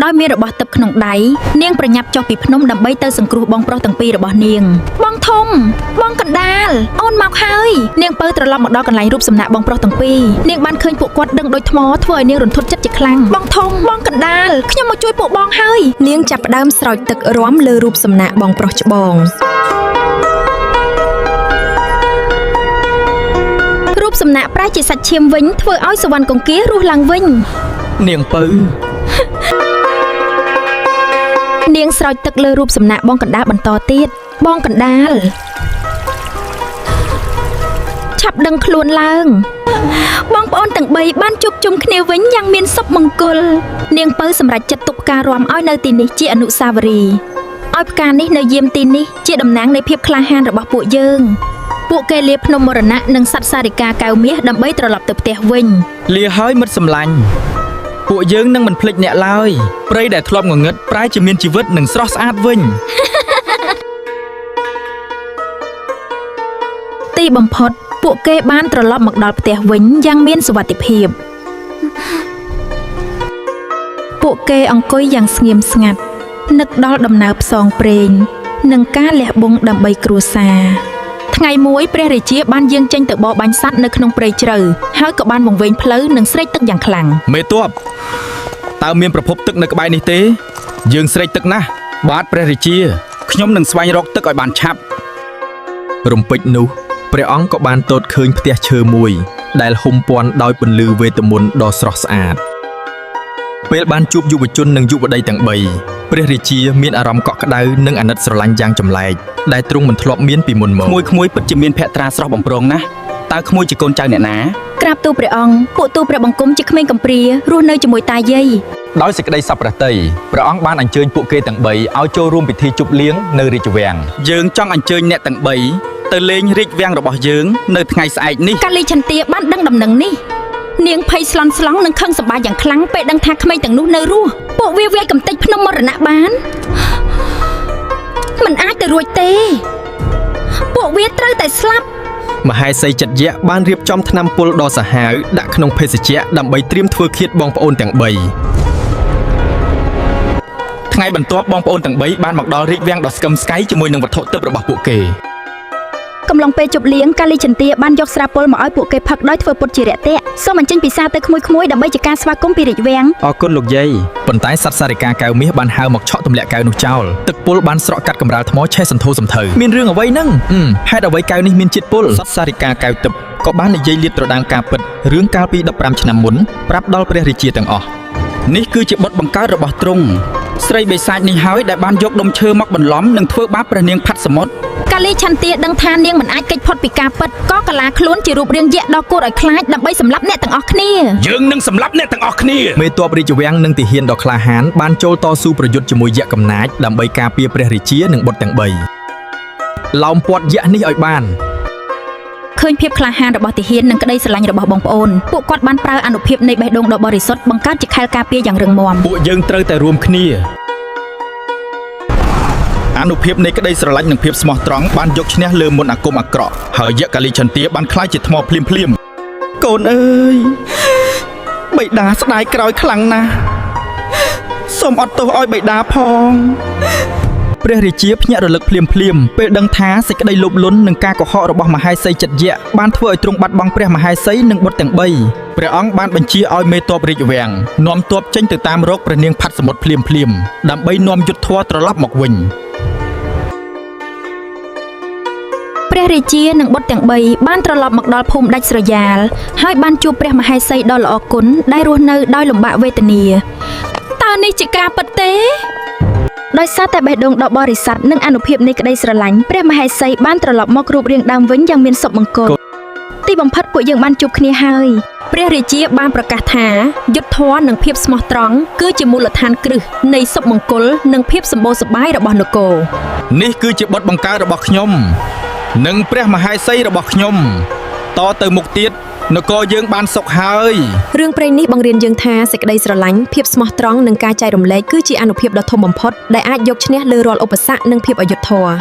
ដោយមានរបស់ទឹកក្នុងដៃនាងប្រញាប់ចុះពីភ្នំដើម្បីទៅសង្គ្រោះបងប្រុសទាំងពីររបស់នាងបងធំបងកណ្ដាលអូនមកហើយនាងពៅត្រឡប់មកដល់កន្លែងរូបសំណាកបងប្រុសទាំងពីរនាងបានឃើញពួកគាត់ដឹងដូចថ្មធ្វើឲ្យនាងរន្ធត់ចិត្តជាខ្លាំងបងធំបងកណ្ដាលខ្ញុំមកជួយពួកបងហើយនាងចាប់ផ្ដើមស្រោចទឹករាំលើរូបសំណាកបងប្រុសច្បងរូបសំណាកប្រែជាសាច់ឈាមវិញធ្វើឲ្យសុវណ្ណកង្គៀរស់ឡើងវិញនាងពៅនាងស្រោចទឹកលើរូបសំណាកបងកណ្ដាលបន្តទៀតបងកណ្ដាលឆាប់ដឹងខ្លួនឡើងបងប្អូនទាំង3បានជួបជុំគ្នាវិញយ៉ាងមានសុភមង្គលនាងពៅសម្រេចចិត្តទុកការរាំឲ្យនៅទីនេះជាអនុស្សាវរីយ៍ឲ្យផ្កានេះនៅយាមទីនេះជាតំណាងនៃភាពក្លាហានរបស់ពួកយើងពួកគេលាភ្នំមរណៈនិងសត្វសារិកាកែវមាសដើម្បីត្រឡប់ទៅផ្ទះវិញលាហើយមិត្តសម្លាញ់ពួកយើងនឹងមិនភ្លេចអ្នកឡើយព្រៃដែលធ្លាប់ងងឹតប្រែជាមានជីវិតនិងស្រស់ស្អាតវិញទីបំផុតពួកគេបានត្រឡប់មកដល់ផ្ទះវិញយ៉ាងមានសុវត្ថិភាពពួកគេអង្គុយយ៉ាងស្ងៀមស្ងាត់នឹកដល់ដំណើរផ្សងព្រេងនិងការលះបង់ដើម្បីគ្រួសារថ្ងៃមួយព្រះរាជាបានយាងចេញទៅបរបាញ់សត្វនៅក្នុងព្រៃជ្រៅហើយក៏បានវង្វេងផ្លូវនិងស្រែកទឹកយ៉ាងខ្លាំងមេទ័ពតើមានប្រភពទឹកនៅក្បែរនេះទេយើងស្រែកទឹកណាស់បាទព្រះរាជាខ្ញុំនឹងស្វែងរកទឹកឲ្យបានឆាប់រំពេចនោះព្រះអង្គក៏បានទតឃើញផ្ទះឈើមួយដែលហ៊ុំព័ន្ធដោយពន្លឺវេទមន្តដ៏ស្រស់ស្អាតពេលបានជួបយុវជននិងយុវតីទាំង3ព្រះរាជាមានអារម្មណ៍កក់ក្ដៅនិងអាណិតស្រឡាញ់យ៉ាងចម្លែកដែលទ្រង់មិនធ្លាប់មានពីមុនមកក្មួយពិតជាមានភក្ត្រាស្រស់បំព្រងណាស់តើក្មួយជាកូនចៅអ្នកណាក្រាបទូលព្រះអង្គពួកទូលព្រះបង្គំជាក្មេងកំព្រារស់នៅជាមួយតាយាយដោយសេចក្តីសប្បុរសព្រះអង្គបានអញ្ជើញពួកគេទាំង3ឲ្យចូលរួមពិធីជប់លៀងនៅរាជវាំងយើងចង់អញ្ជើញអ្នកទាំង3ទៅលេងរាជវាំងរបស់យើងនៅថ្ងៃស្អែកនេះកាលីឆន្ទាបានដឹងដំណឹងនេះនាងភ័យស្លន់ស្លោនិងខឹងសម្បាយ៉ាងខ្លាំងពេលដឹងថាក្មេងទាំងនោះនៅរស់ពួកវាវាយកំទេចភ្នំមរណៈបានមិនអាចទៅរួចទេពួកវាត្រូវតែស្លាប់មហេសីចិត្តយៈបានរៀបចំថ្នាំពុលដ៏សាហាវដាក់ក្នុងភេសជ្ជៈដើម្បីត្រៀមធ្វើឃាតបងប្អូនទាំង3ថ្ងៃបន្ទាប់បងប្អូនទាំង3បានមកដល់រាជវាំងដ៏ស្កឹមស្កៃជាមួយនឹងវត្ថុទិព្វរបស់ពួកគេកំឡុងពេលជប់លៀងកាលីចន្ទាបានយកស្រាពុលមកឲ្យពួកគេផឹកដោយធ្វើពុតជារាក់ទាក់សូមអញ្ជើញពិសាទៅក្មួយៗដើម្បីជាការស្វាគមន៍ពីរាជវាំងអរគុណលោកយាយប៉ុន្តែសត្វសារិកាកែវមាសបានហៅមកឆក់ទម្លាក់កែវនោះចោលទឹកពុលបានស្រក់កាត់កម្រាលថ្មឆេះសន្ធោសន្ធៅមានរឿងអ្វីហ្នឹងហេតុអ្វីកែវនេះមានជាតិពុលសត្វសារិកាកែវទឹកក៏បាននិយាយលាតត្រដាងការពិតរឿងកាលពី15ឆ្នាំមុនប្រាប់ដល់ព្រះរាជាទាំងអស់នេះគឺជាបុត្របង្កើតរបស់ទ្រង់ស្រីបិសាចនេះហើយដែលបានយកដុំឈើមកបន្លំនិងធ្វើបាបព្រះនាងផាត់សមុទ្រកាលីឆន្ទាដឹងថានាងមិនអាចគេចផុតពីការពិតក៏កាឡាខ្លួនជារូបរាងយក្សដ៏គួរឲ្យខ្លាចដើម្បីសម្លាប់អ្នកទាំងអស់គ្នាយើងនឹងសម្លាប់អ្នកទាំងអស់គ្នាមេទ័ពរាជវាំងនិងទាហានដ៏ក្លាហានបានចូលតស៊ូប្រយុទ្ធជាមួយយក្សកំណាចដើម្បីការពារព្រះរាជានិងបុត្រទាំង3ឡោមព័ទ្ធយក្សនេះឲ្យបានឃើញភាពក្លាហានរបស់ទាហាននិងក្តីស្រឡាញ់របស់បងប្អូនពួកគាត់បានប្រើអានុភាពនៃបេះដូងដ៏បរិសុទ្ធបង្កើតជាខែលការពារយ៉ាងរឹងមាំពួកយើងត្រូវតែរួមគ្នាអានុភាពនៃក្តីស្រឡាញ់និងភាពស្មោះត្រង់បានយកឈ្នះលើមន្តអាគមអាក្រក់ហើយយក្សកាលីឆន្ទាបានក្លាយជាថ្មភ្លាមៗកូនអើយបិតាស្ដាយក្រោយខ្លាំងណាស់សូមអត់ទោសឲ្យបិតាផងព្រះរាជាភ្ញាក់រលឹកភ្លាមពេលដឹងថាសេចក្តីលោភលន់និងការកុហករបស់មហេសីចិត្តយៈបានធ្វើឲ្យទ្រង់បាត់បង់ព្រះមហេសីនិងបុត្រទាំង3ព្រះអង្គបានបញ្ជាឲ្យមេទ័ពរាជវាំងនាំទ័ពចេញទៅតាមរកព្រះនាងផាត់សមុទ្រភ្លាមដើម្បីនាំយុទ្ធធម៌ត្រឡប់មកវិញព្រះរាជានិងបុត្រទាំង3បានត្រឡប់មកដល់ភូមិដាច់ស្រយាលហើយបានជួបព្រះមហេសីដ៏ល្អគុណដែលរស់នៅដោយលំបាកវេទនាតើនេះជាការពិតទេដោយសារតែបេះដូងដ៏បរិសុទ្ធនិងអានុភាពនៃក្តីស្រឡាញ់ព្រះមហេសីបានត្រឡប់មករូបរាងដើមវិញយ៉ាងមានសុភមង្គលទីបំផុតពួកយើងបានជួបគ្នាហើយព្រះរាជាបានប្រកាសថាយុទ្ធធម៌និងភាពស្មោះត្រង់គឺជាមូលដ្ឋានគ្រឹះនៃសុភមង្គលនិងភាពសម្បូរសប្បាយរបស់នគរនេះគឺជាបុត្របង្កើតរបស់ខ្ញុំនិងព្រះមហេសីរបស់ខ្ញុំតទៅមុខទៀតនគរយើងបានសុខហើយរឿងព្រេងនេះបង្រៀនយើងថាសេចក្តីស្រឡាញ់ភាពស្មោះត្រង់និងការចែករំលែកគឺជាអានុភាពដ៏ធំបំផុតដែលអាចយកឈ្នះលើរាល់ឧបសគ្គនិងភាពអយុត្តិធម៌